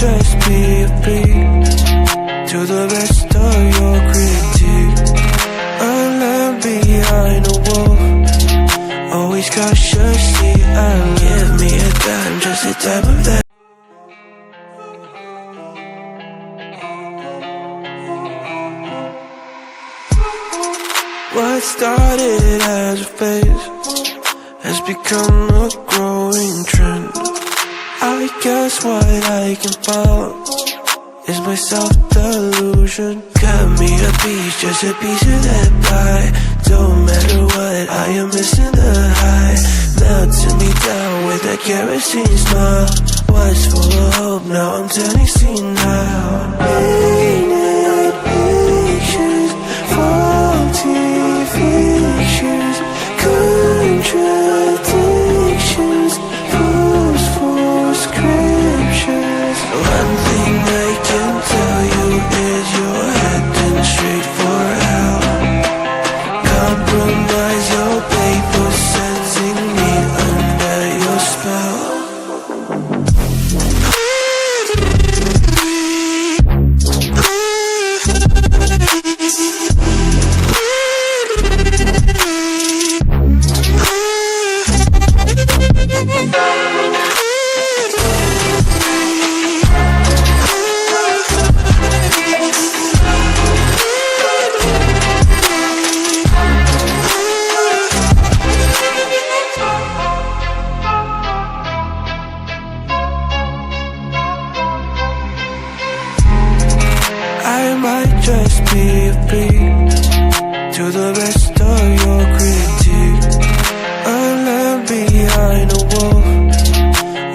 just be a beat to the rest of your critique. A lamb behind a wall, always cautiously and give me a dime, just the type of that. What started as a phase has become a growing trend. I guess what I can follow is my self-delusion. Cut me a piece, just a piece of that pie. Don't matter what, I am missing the high. Melting me down with that kerosene smile. Was full of hope, now I'm turning senile. Painted pictures, faulty fictions, contradictions, forceful scriptures. One thing I can tell you is you're heading straight for hell. Compromise your paper, sensing me under your spell. I might just be a beat to the rest of your critique. A lamb behind a wall,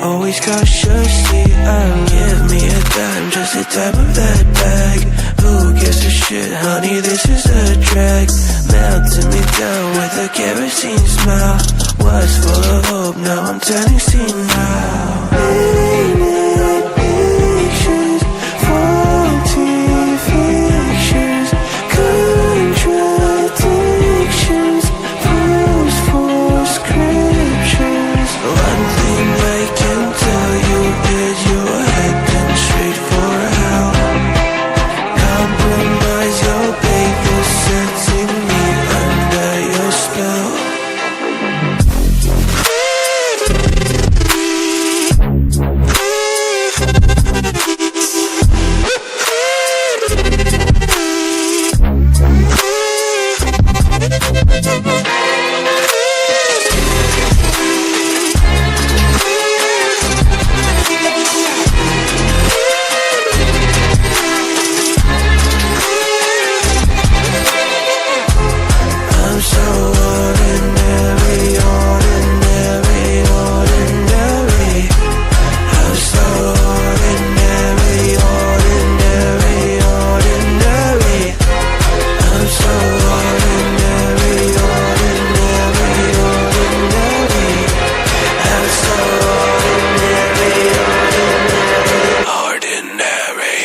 always cautiously and give me a dime, just the type of that bag. Who gives a shit, honey, this is a drag. Melting me down with a kerosene smile. Was full of hope, now I'm turning senile. Painted pictures, faulty fictions, contradictions, forceful scriptures. One thing I can tell you is you're heading straight for hell. Compromise your paper, setting me under your spell. I'm so ordinary, ordinary, ordinary. I'm so ordinary, ordinary, ordinary. I'm so ordinary, ordinary, ordinary. I'm so ordinary, ordinary, ordinary.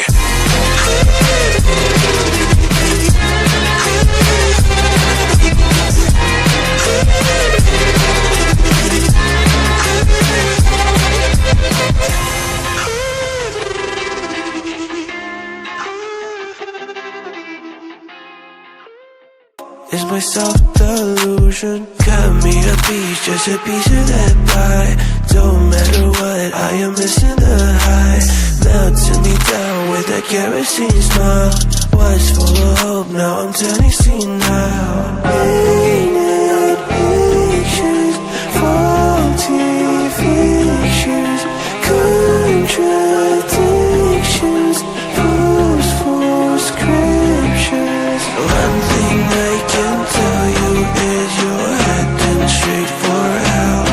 It's my self-delusion. Cut me a piece, just a piece of that pie. Don't matter what, I am missing the high. Melting me down with that kerosene smile. Was full of hope, now I'm turning senile. Painted pictures, faulty fictions, contradictions, forceful scriptures. One thing I can tell you is you're heading straight for hell.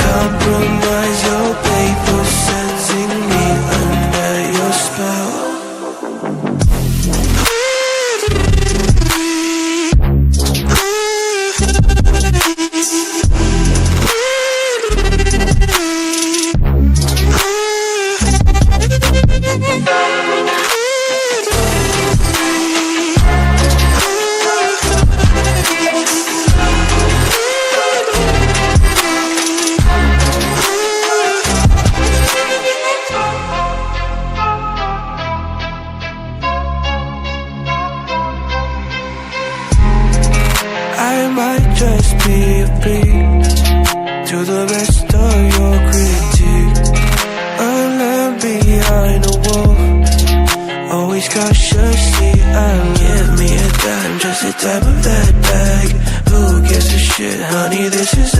Compromise your paper, sensing me under your spell.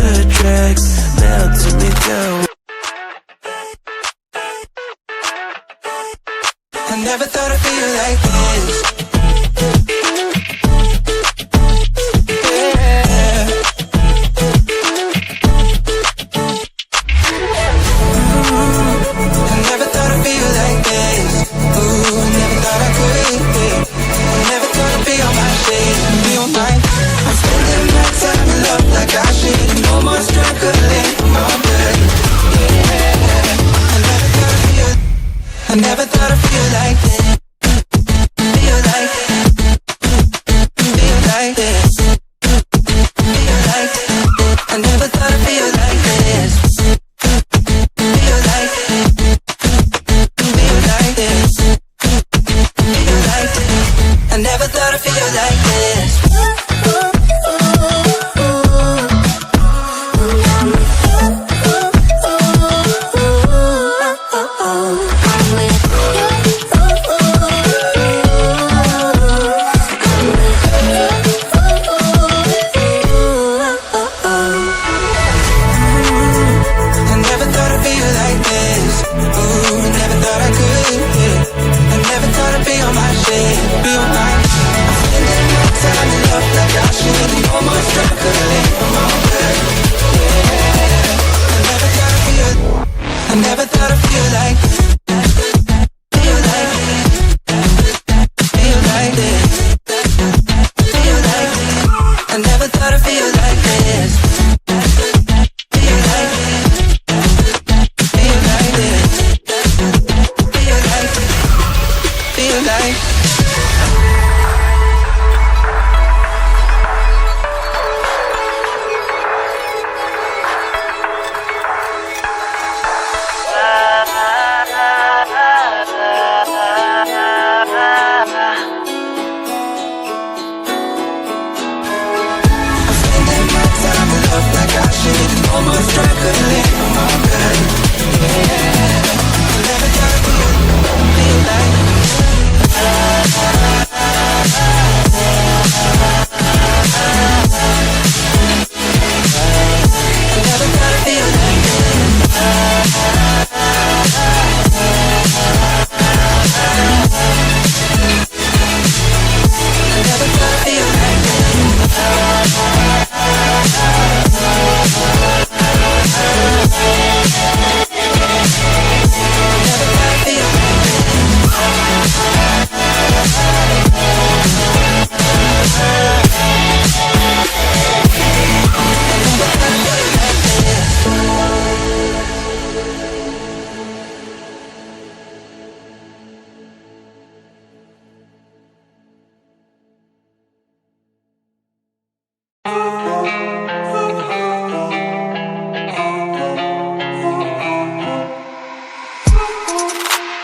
a drag, melting me down. I never thought I'd feel like this. I never thought I'd feel like this. Feel like this. Feel like this. Feel like this. I never thought I'd feel like this. Feel like this. Feel like this. Feel like this. I never thought I'd feel like this. I never thought I'd feel like this. Feel like this. Feel like this. Feel like this. I never thought I'd feel like this. Feel like this. Feel like this. Feel like this. Feel like this. Almost struggling for my bed. Yeah, I never thought I'd feel like I never thought I'd feel like I never thought I'd feel like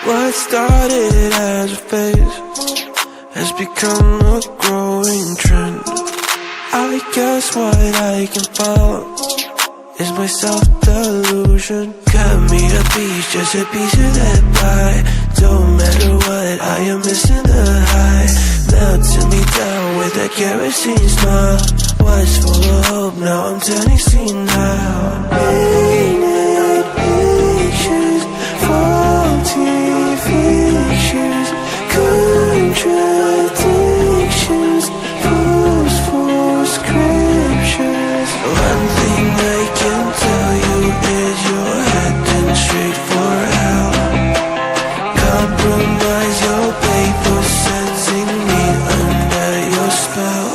what started as a phase has become a growing trend. I guess what I can follow is my self-delusion. Cut me a piece, just a piece of that pie. Don't matter what, I am missing the high. Melting me down with a kerosene smile. Was full of hope, now I'm turning senile. Painted pictures, faulty features, contradictions, post-for scriptures. One thing I can tell you is you're heading straight for hell. Compromise your paper, sensing me under your spell.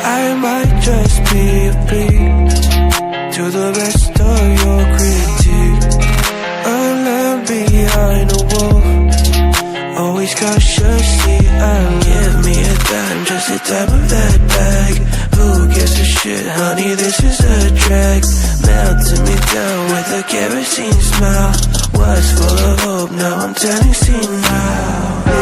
I might just be a freak to the rest of your critique. A lamb behind a wall, always cautiously. I'll give me a dime. What's the type of that bag? Who gives a shit, honey, this is a drag. Melting me down with a kerosene smile. Was full of hope, now I'm turning senile.